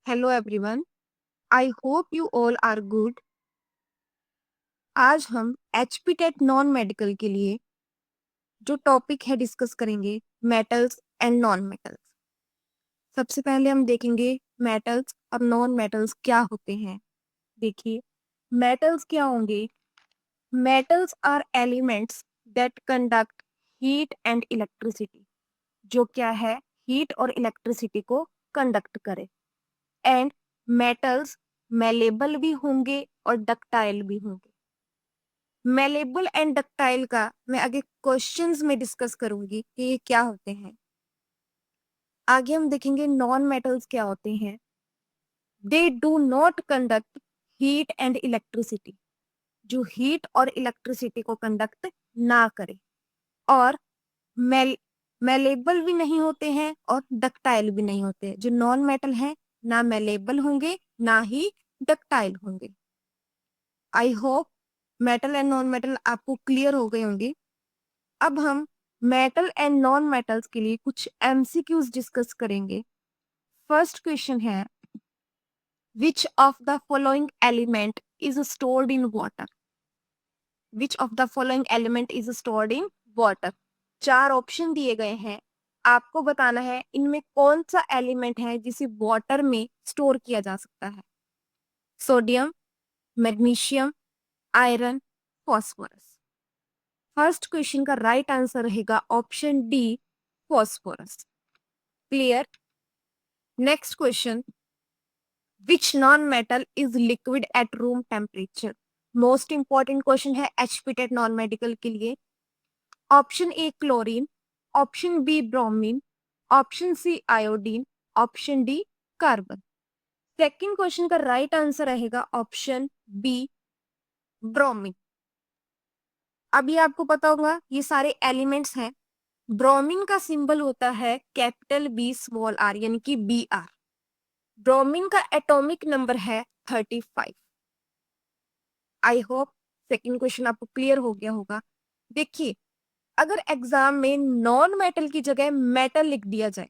Hello everyone. I hope you all are good. आज हम एचपीटेट non medical के लिए जो टॉपिक है डिस्कस करेंगे, मेटल्स एंड नॉन मेटल्स। सबसे पहले हम देखेंगे मेटल्स और नॉन मेटल्स क्या होते हैं। देखिए, मेटल्स क्या होंगे। Metals are elements that conduct heat and electricity, जो क्या है, हीट और इलेक्ट्रिसिटी को कंडक्ट करे। एंड मेटल्स मेलेबल भी होंगे और डक्टाइल भी होंगे। मेलेबल एंड डक्टाइल का मैं आगे क्वेश्चंस में डिस्कस करूंगी कि ये क्या होते हैं। आगे हम देखेंगे नॉन मेटल्स क्या होते हैं। They do not conduct heat and electricity, जो हीट और इलेक्ट्रिसिटी को कंडक्ट ना करे। और मेल मेलेबल भी नहीं होते हैं और डक्टाइल भी नहीं होते हैं। जो नॉन मेटल है, ना मेलेबल होंगे ना ही डक्टाइल होंगे। I hope metal and non metal आपको क्लियर हो गए होंगे। अब हम मेटल एंड नॉन मेटल्स के लिए कुछ एमसीक्यूज डिस्कस करेंगे। फर्स्ट क्वेश्चन है, which of the following element is stored in water. Which of the following element is stored in water. चार ऑप्शन दिए गए हैं, आपको बताना है इनमें कौन सा एलिमेंट है जिसे वाटर में स्टोर किया जा सकता है। Sodium, magnesium, iron, phosphorus. First question का राइट आंसर रहेगा option D, phosphorus. Clear. Next question, which non metal is liquid at room temperature. Most important question है एचपीटेट नॉन मेडिकल के लिए। Option A chlorine, option B bromine, option C iodine, option D carbon. Second question का right answer रहेगा option B, bromine. अभी आपको पता होगा ये सारे एलिमेंट्स हैं। ब्रोमीन का सिंबल होता है कैपिटल बी स्मॉल आर, यानी कि बी आर। ब्रोमीन का एटॉमिक नंबर है 35। आई होप सेकंड क्वेश्चन आपको क्लियर हो गया होगा। देखिए, अगर एग्जाम में नॉन मेटल की जगह मेटल लिख दिया जाए,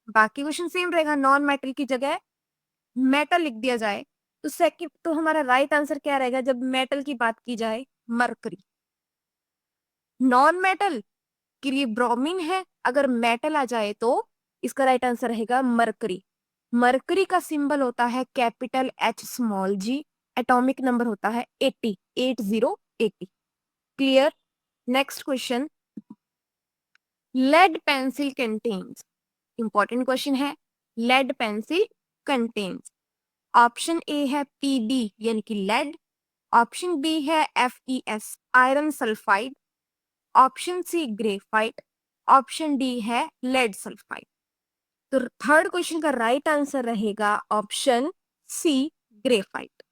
बाकी क्वेश्चन सेम रहेगा, नॉन मेटल की जगह मेटल लिख दिया जाए, तो सेकंड तो हमारा राइट आंसर क्या रहेगा जब मेटल की बात की जाए, मरकरी। नॉन मेटल के लिए ब्रोमीन है, अगर मेटल आ जाए तो इसका राइट आंसर रहेगा मरकरी। मरकरी का सिंबल होता है capital H small G, atomic number होता है 80, 80। Clear. Next question, lead pencil contains. Important question है, lead pencil contains. Option A है पीडी यानी कि लेड, ऑप्शन बी है FeS iron sulphide, option C graphite, option D है lead sulphide. तो third question का राइट आंसर रहेगा option C, graphite.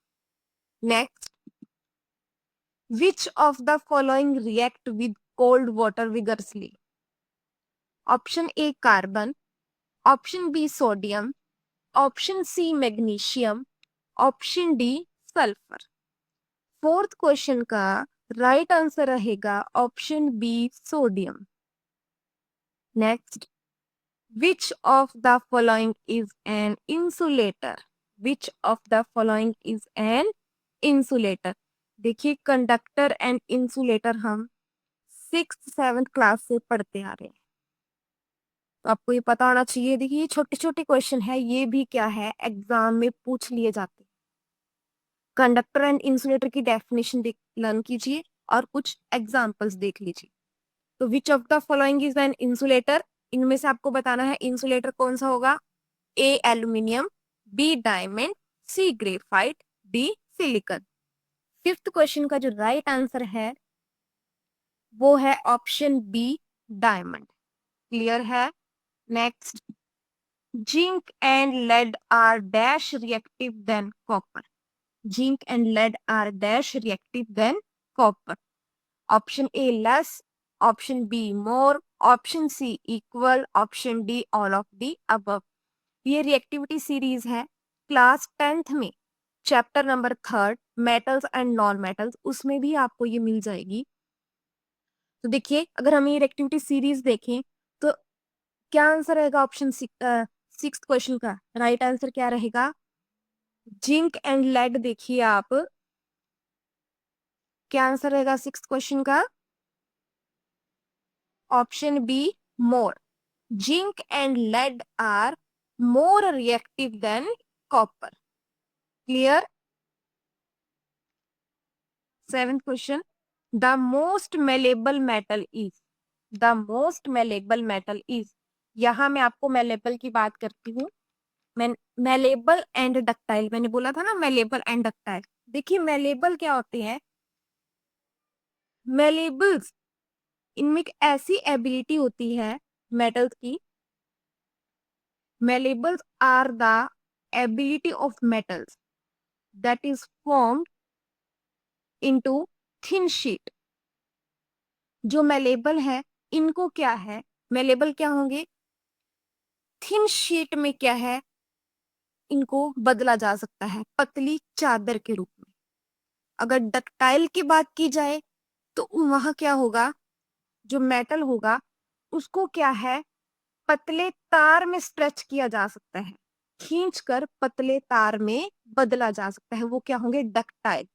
Next, which of the following react with cold water vigorously. Option A carbon, option B sodium, option C magnesium, option D sulphur. Fourth question का right answer रहेगा option B, sodium. Next, which of the following is an insulator। which of the following is an insulator। देखिए, conductor and insulator हम 6th 7th class से पढ़ते आ रहे हैं, तो आपको ये पता होना चाहिए। देखिए, ये छोटे छोटे क्वेश्चन है, ये भी क्या है, एग्जाम में पूछ लिए जाते हैं। कंडक्टर एंड इंसुलेटर की डेफिनेशन देख लर्न कीजिए और कुछ एग्जाम्पल्स देख लीजिए। तो which of the following is an insulator, इनमें से आपको बताना है इंसुलेटर कौन सा होगा। A aluminium, B diamond, C graphite, D silicon. Fifth question का जो राइट आंसर है वो है ऑप्शन बी, डायमंड। क्लियर है। नेक्स्ट, zinc and lead are dash reactive than copper. Zinc and lead are dash reactive than copper. Option A less, option B more, option C equal, option D all of the above. ये reactivity series है, class 10th में chapter number 3 metals and non metals, उसमें भी आपको ये मिल जाएगी। तो देखिए, अगर हम ये रिएक्टिविटी सीरीज देखें तो क्या आंसर रहेगा ऑप्शन सिक्स्थ क्वेश्चन का राइट आंसर क्या रहेगा? Zinc and lead. देखिए आप, क्या आंसर रहेगा सिक्स्थ क्वेश्चन का? Option B, more. Zinc and lead are more reactive than copper. Clear? Seventh question, the most malleable metal is. The most malleable metal is, यहां मैं आपको मेलेबल की बात करती हूँ। मैं मेलेबल एंड डक्टाइल, मैंने बोला था ना मेलेबल एंड डक्टाइल। देखिए मेलेबल क्या होते हैं? मेलेबल्स, इनमें एक ऐसी एबिलिटी होती है मेटल्स की। Malleables are the ability of metals that is formed into thin sheet. जो मेलेबल है, इनको क्या है, मेलेबल क्या होंगे? थिन शीट में क्या है, इनको बदला जा सकता है पतली चादर के रूप में। अगर डक्टाइल की बात की जाए तो वहां क्या होगा, जो मेटल होगा उसको क्या है, पतले तार में स्ट्रेच किया जा सकता है, खींचकर पतले तार में बदला जा सकता है, वो क्या होंगे, डक्टाइल।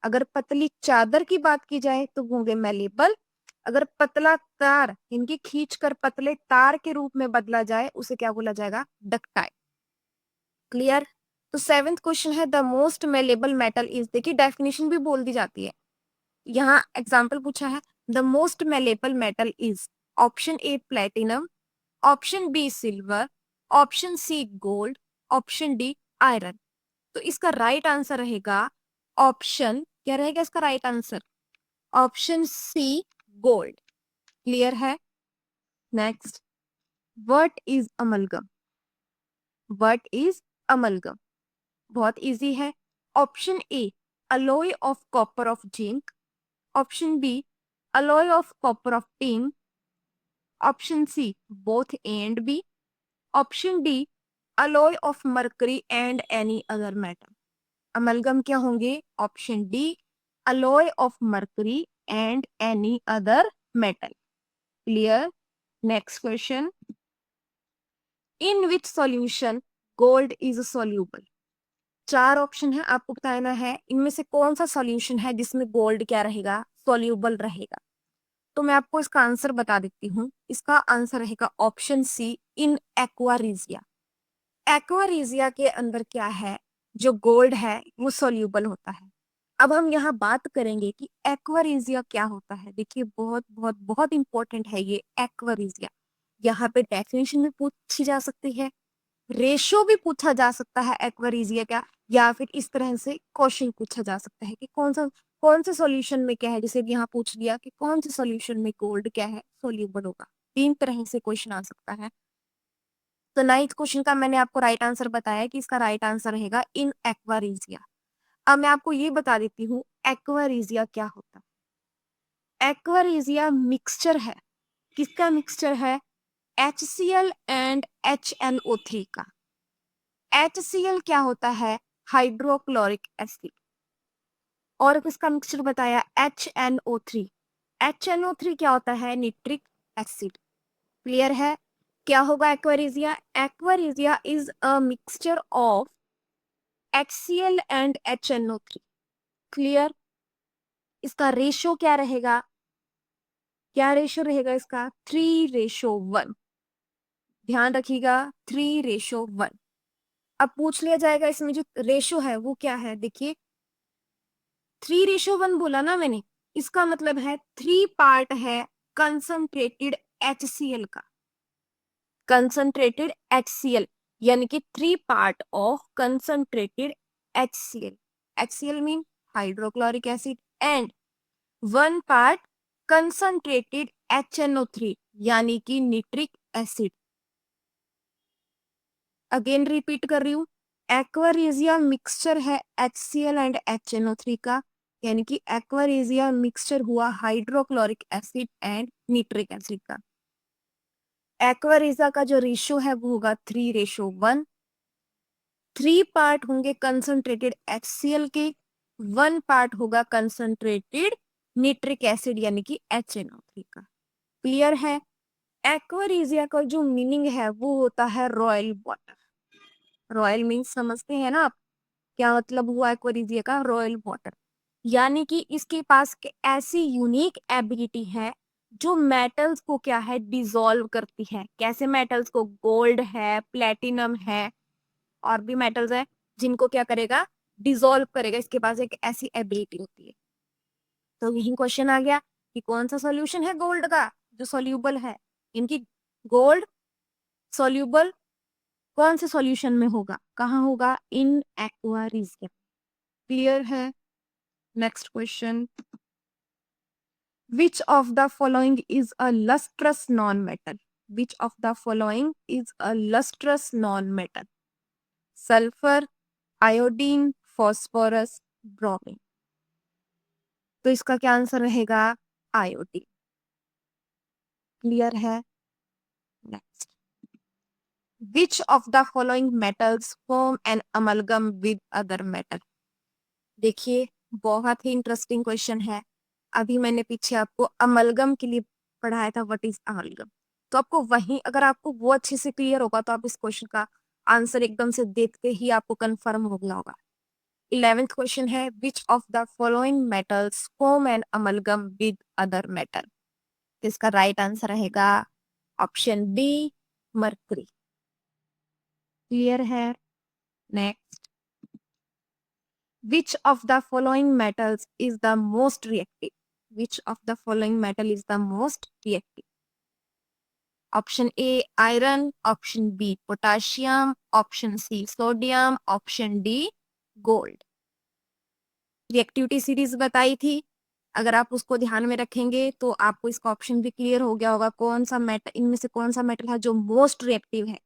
अगर पतली चादर की बात की जाए तो वो होंगे मेलेबल। अगर पतला तार इनकी खींचकर पतले तार के रूप में बदला जाए उसे क्या बोला जाएगा, डक्टाइल। क्लियर? तो सेवेंथ क्वेश्चन है the most malleable metal is. देखिए डेफिनेशन भी बोल दी जाती है, यहाँ एग्जाम्पल पूछा है। The most malleable metal is option A platinum, option B silver, option C gold, option D iron. तो इसका राइट आंसर रहेगा ऑप्शन, क्या रहेगा इसका right answer? Option C gold. Clear है? Next, what is amalgam? What is amalgam? बहुत easy है। Option A, alloy of copper of zinc, option B, alloy of copper of tin, option C, both A and B, option D, alloy of mercury and any other metal। Amalgam क्या होंगे? Option D, alloy of mercury and any other metal। Clear? Next question, in which solution gold is soluble। चार option है, आपको बताना है इनमें से कौन सा सॉल्यूशन है जिसमें गोल्ड क्या रहेगा, सोल्यूबल रहेगा। तो मैं आपको इसका आंसर बता देती हूँ। इसका आंसर रहेगा ऑप्शन सी, इन एक्वारिजिया। एक्वारिजिया के अंदर क्या है, जो गोल्ड है वो सोल्यूबल होता है। अब हम यहाँ बात करेंगे कि एक्वारिजिया क्या होता है। देखिए बहुत बहुत बहुत इंपॉर्टेंट है ये एक्वारिजिया। यहाँ पे डेफिनेशन भी पूछी जा सकती है, रेशो भी पूछा जा सकता है एक्वारिजिया का, या फिर इस तरह से क्वेश्चन पूछा जा सकता है कि कौन से सॉल्यूशन में क्या है। जैसे कि यहाँ पूछ लिया कि कौन से सॉल्यूशन में गोल्ड क्या है, सोल्यूबल होगा। तीन तरह से क्वेश्चन आ सकता है। तो नाइन्थ क्वेश्चन का मैंने आपको राइट आंसर बताया कि इसका राइट आंसर रहेगा इन एक्वारिजिया। अब मैं आपको ये बता देती हूँ एक्वारिजिया क्या होता है। एक्वारिजिया मिक्सचर है, किसका मिक्सचर है? HCl एंड HNO3 का। HCl क्या होता है? Hydrochloric acid. और किसका मिक्सचर बताया? HNO3। HNO3 क्या होता है? Nitric acid. क्लियर है? क्या होगा aqua regia? Aqua regia is a mixture of HCl and HNO3। Clear? इसका रेशो क्या रहेगा? क्या रेशो रहेगा इसका? 3:1। ध्यान रखिएगा, 3:1। अब पूछ लिया जाएगा इसमें जो रेशो है वो क्या है। देखिए 3:1 बोला ना मैंने, इसका मतलब है 3 पार्ट है कंसंट्रेटेड HCl का। कंसंट्रेटेड HCl यानी कि 3 part of concentrated HCl। HCl mean hydrochloric acid, and 1 part concentrated HNO3 यानी कि निट्रिक एसिड। अगेन रिपीट कर रही हूँ, एक्वारिजिया मिक्सचर है HCl एंड HNO3 का, यानी कि एक्वारिजिया मिक्सचर हुआ hydrochloric acid and nitric acid का। एक्वारिजिया का जो रेशियो है वो होगा 3:1। 3 पार्ट होंगे कंसंट्रेटेड HCl के, 1 पार्ट होगा कंसंट्रेटेड निट्रिक एसिड यानी कि HNO3 का। क्लियर है? एक्वारिजिया का जो मीनिंग है वो होता है रॉयल वाटर। रॉयल मीन्स समझते हैं ना आप, क्या मतलब हुआ एक्वेरिजिया का, रॉयल वाटर। यानी कि इसके पास ऐसी यूनिक एबिलिटी है जो मेटल्स को क्या है, डिसॉल्व करती है। कैसे मेटल्स को? गोल्ड है, प्लेटिनम है, और भी मेटल्स है जिनको क्या करेगा, डिसॉल्व करेगा। इसके पास एक ऐसी एबिलिटी होती है। तो यही क्वेश्चन आ गया कि कौन सा सॉल्यूशन है गोल्ड का जो सॉल्यूबल है। इनकी गोल्ड सॉल्यूबल कौन से सॉल्यूशन में होगा, कहाँ होगा? In aqua regia. क्लियर है? Next question, which of the following is a lustrous non-metal? Which of the following is a lustrous non-metal? Sulphur, iodine, phosphorus, bromine. तो इसका क्या आंसर रहेगा? आयोडीन। क्लियर है? Next, which of the following metals form an amalgam with other metal? देखिए, बहुत ही interesting question है। अभी मैंने पीछे आपको अमलगम के लिए पढ़ाया था, व्हाट इज अमलगम। तो आपको वहीं, अगर आपको वो अच्छे से क्लियर होगा तो आप इस क्वेश्चन का आंसर एकदम से देखते ही आपको कंफर्म हो गया होगा। 11th क्वेश्चन है, which of the following metals form an amalgam with other metal? इसका राइट आंसर रहेगा ऑप्शन बी, मरकरी। क्लियर है? Next, which of the following metals is the most reactive? Which of the following metal is the most reactive? Option A iron, option B potassium, option C sodium, option D gold. Reactivity series बताई थी, अगर आप उसको ध्यान में रखेंगे तो आपको इसका ऑप्शन भी क्लियर हो गया होगा, कौन सा मेटल, इनमें से कौन सा मेटल है जो मोस्ट रिएक्टिव है।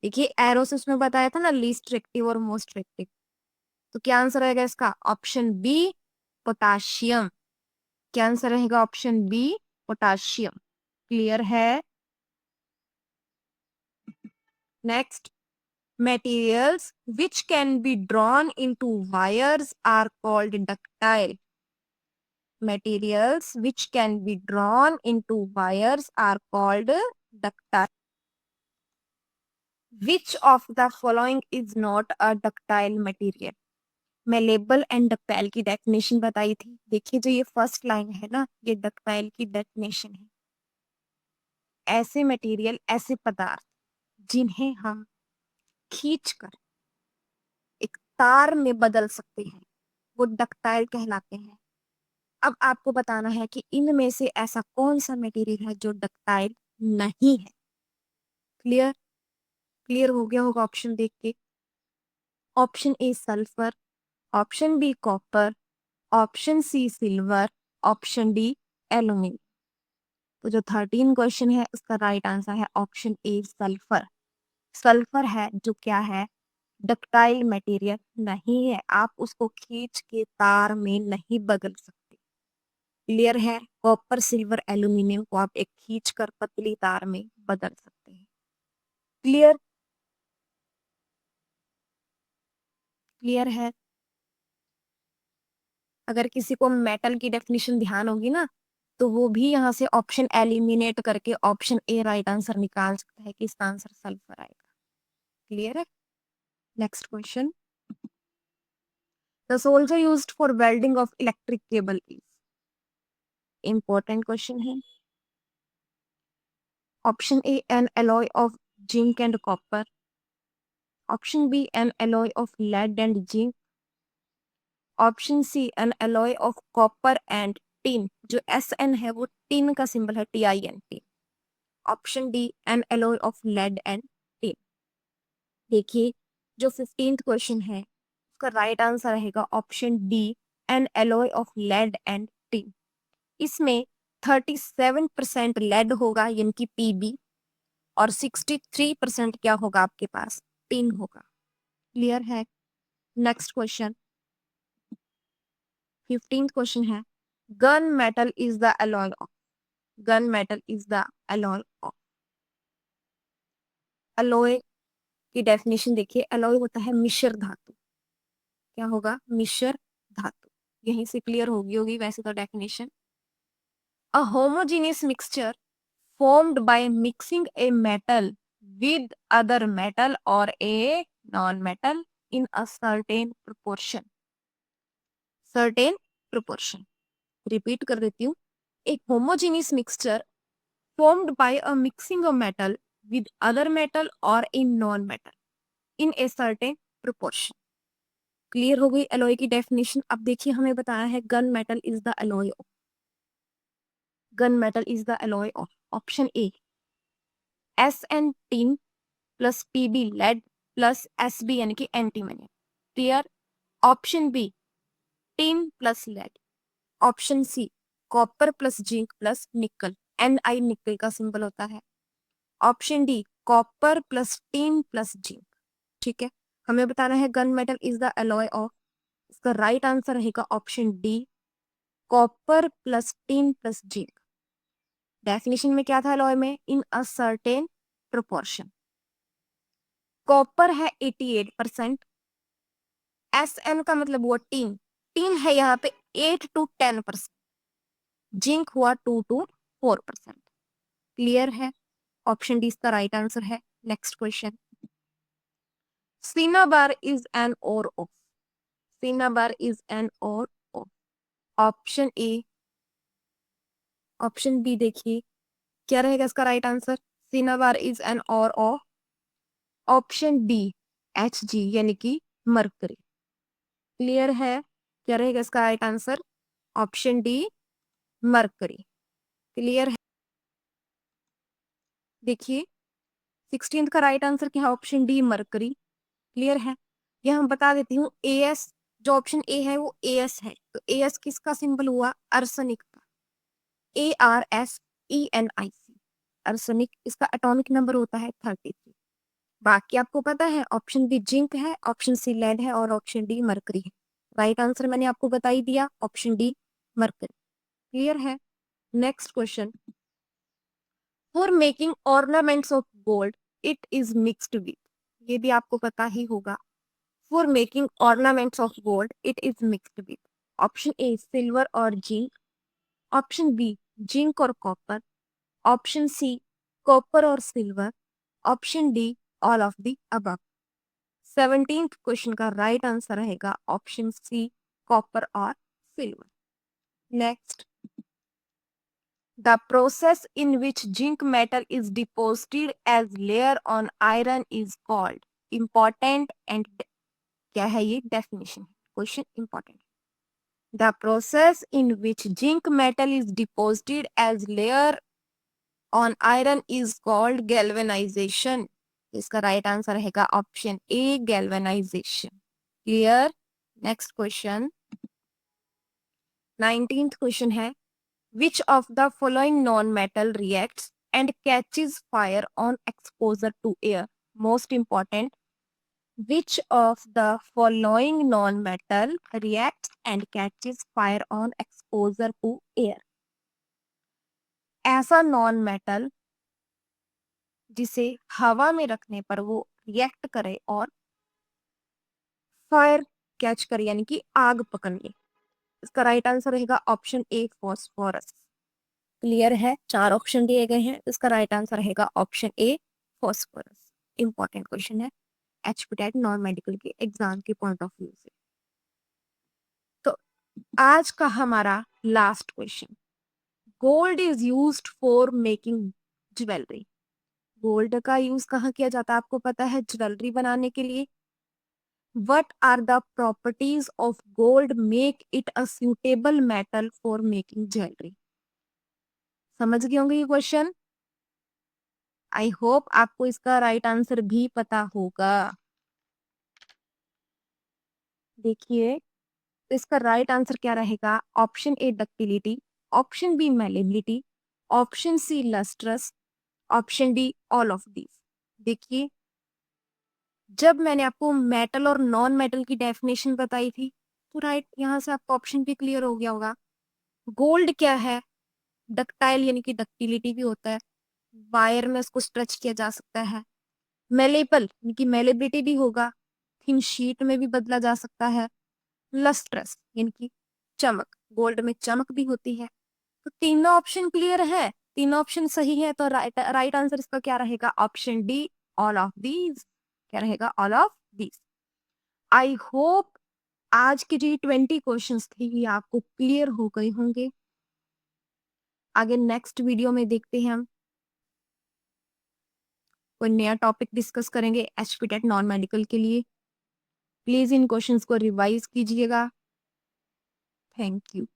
देखिए एरो से उसमें बताया था ना, लीस्ट रिएक्टिव और मोस्ट रिएक्टिव। तो क्या आंसर रहेगा इसका? Option B, potassium. क्या आंसर रहेगा? Option B, potassium. क्लियर है? Next, materials which can be drawn into wires are called ductile. Materials which can be drawn into wires are called ductile. Which of the following is not a ductile material? मैं label and ductile की definition बताई थी। देखिए जो ये first line है ना, ये डक्टाइल की डेफिनेशन है। ऐसे मटेरियल, ऐसे पदार्थ जिन्हें हम खींचकर एक तार में बदल सकते हैं, वो डक्टाइल कहलाते हैं। अब आपको बताना है कि इनमें से ऐसा कौन सा मटेरियल है जो डक्टाइल नहीं है। क्लियर? क्लियर हो गया होगा ऑप्शन देख के। Option A sulphur, option B copper, option C silver, option D aluminium. तो जो 13 क्वेश्चन है उसका राइट आंसर है ऑप्शन ए सल्फर। सल्फर है जो क्या है, डक्टाइल मटेरियल नहीं है, आप उसको खींच के तार में नहीं बदल सकते। क्लियर है? कॉपर, सिल्वर, एल्यूमिनियम को आप एक खींच कर पतली तार में बदल सकते हैं। क्लियर? क्लियर है? अगर किसी को मेटल की डेफिनेशन ध्यान होगी ना, तो वो भी यहाँ से ऑप्शन एलिमिनेट करके ऑप्शन ए राइट आंसर निकाल सकता है कि इसका आंसर सल्फर आएगा। क्लियर है? Next question, the solder used for welding of electric cable is. Important question है। Option A an alloy of zinc and copper, option B an alloy of lead and zinc, option C an alloy of copper and tin. जो S N है वो tin का symbol है, TIN। Option D an alloy of lead and tin. देखिए जो 15th question है उसका right answer रहेगा option D, an alloy of lead and tin. इसमें 37% लेड होगा यानी कि PB, और 63% क्या होगा आपके पास, टिन होगा। क्लियर है? नेक्स्ट क्वेश्चन, 15th क्वेश्चन है, gun metal is the alloy of. Gun metal is the alloy of. Alloy की डेफिनेशन देखिए, अलॉय होता है मिश्र धातु। क्या होगा? मिश्र धातु। यहीं से क्लियर होगी वैसे तो definition. A homogeneous mixture formed by mixing a metal with other metal or a non-metal in a certain proportion. Certain proportion. Repeat कर देती हूँ. A homogeneous mixture formed by a mixing of metal with other metal or in non-metal in a certain proportion. Clear हो गई alloy की definition. अब देखिए हमें बताया है gun metal is the alloy of. Gun metal is the alloy of option A SN tin plus PB lead plus SB यानी कि antimony. Clear. Option B tin plus lead. Option C copper plus zinc plus nickel. Ni nickel का symbol होता है. Option D copper plus tin plus zinc. ठीक है. हमें बताना है gun metal is the alloy of. इसका राइट आंसर रहेगा option D copper plus tin plus zinc. Definition में क्या था एलॉय में? इन अ सर्टेन प्रोपोर्शन. कॉपर है 88%. SN का मतलब हुआ टीन. टीन है यहाँ पे 8 to 10%. जिंक हुआ 2 to 4%. क्लियर है. ऑप्शन डी इसका राइट आंसर है. Next question. Cinnabar is an ore of. Cinnabar is an ore of. Option A. Option B देखिए क्या रहेगा इसका right answer. Cinnabar is an ore of. Option D Hg यानी कि mercury. Clear है. क्या रहेगा इसका right answer. Option D mercury. Clear है. देखिए 16th का राइट आंसर क्या है. Option D mercury. क्लियर है. यह हम बता देती हूँ AS जो ऑप्शन ए है वो AS है. तो AS किसका सिंबल हुआ. अर्सनिक का. ARSENIC. अर्सनिक. इसका एटॉमिक नंबर होता है 33. बाकी आपको पता है ऑप्शन बी जिंक है, ऑप्शन सी लेड है और ऑप्शन डी मरकरी है. राइट आंसर मैंने आपको बता ही दिया ऑप्शन डी मरकरी. क्लियर है. Next question. For making ornaments of gold it is mixed with. ये भी आपको पता ही होगा. For making ornaments of gold it is mixed with. Option A silver और जिंक. ऑप्शन बी जिंक और copper. Option C copper और silver. Option D all of the above. 17th question का right answer रहेगा option C copper और silver. Next. The process in which zinc metal is deposited edge layer on iron is called. Important and क्या है ये definition. Question important. The process in which zinc metal is deposited edge layer on iron is called galvanisation. इसका right answer रहेगा option ए galvanisation. Clear. Next question. 19th question है which of the following non metal reacts and catches fire on exposure to air. Most important. Which of the following non metal reacts and catches fire on exposure to air. ऐसा non metal जिसे हवा में रखने पर वो react करे और fire catch करे यानी कि आग पकड़ ले. इसका राइट आंसर रहेगा ऑप्शन ए फॉस्फोरस. क्लियर है. 4 ऑप्शन दिए गए हैं. इसका राइट आंसर रहेगा ऑप्शन ए फॉस्फोरस. इंपॉर्टेंट क्वेश्चन है HPTET नॉन मेडिकल के एग्जाम के पॉइंट ऑफ व्यू से. तो आज का हमारा last question. Gold is used for making jewellery. Gold का यूज कहाँ किया जाता है आपको पता है. ज्वेलरी बनाने के लिए. What are the properties of gold make it a suitable metal for making jewelry? समझ गए होंगे ये क्वेश्चन. आई होप आपको इसका राइट आंसर भी पता होगा. देखिए इसका राइट आंसर क्या रहेगा. Option A ductility. Option B malleability. Option C lustrous. Option D all of these. देखिए जब मैंने आपको मेटल और नॉन मेटल की डेफिनेशन बताई थी तो राइट यहाँ से आपको ऑप्शन भी क्लियर हो गया होगा. गोल्ड क्या है. डक्टाइल यानी कि डक्टिलिटी भी होता है. वायर में उसको स्ट्रेच किया जा सकता है. मेलेबल यानी कि मेलेबिलिटी भी होगा. थिन शीट में भी बदला जा सकता है. लस्ट्रस यानी कि चमक. गोल्ड में चमक भी होती है. तो तीनों ऑप्शन क्लियर है. तीनों ऑप्शन सही है. तो राइट आंसर इसका क्या रहेगा. Option D all of these. क्या रहेगा. All of this. I hope आज के जो 20 क्वेश्चंस थे ये आपको क्लियर हो गए होंगे। आगे नेक्स्ट वीडियो में देखते हैं हम कोई नया टॉपिक डिस्कस करेंगे एचपीटेट नॉन मेडिकल के लिए। प्लीज इन क्वेश्चंस को रिवाइज कीजिएगा। Thank you.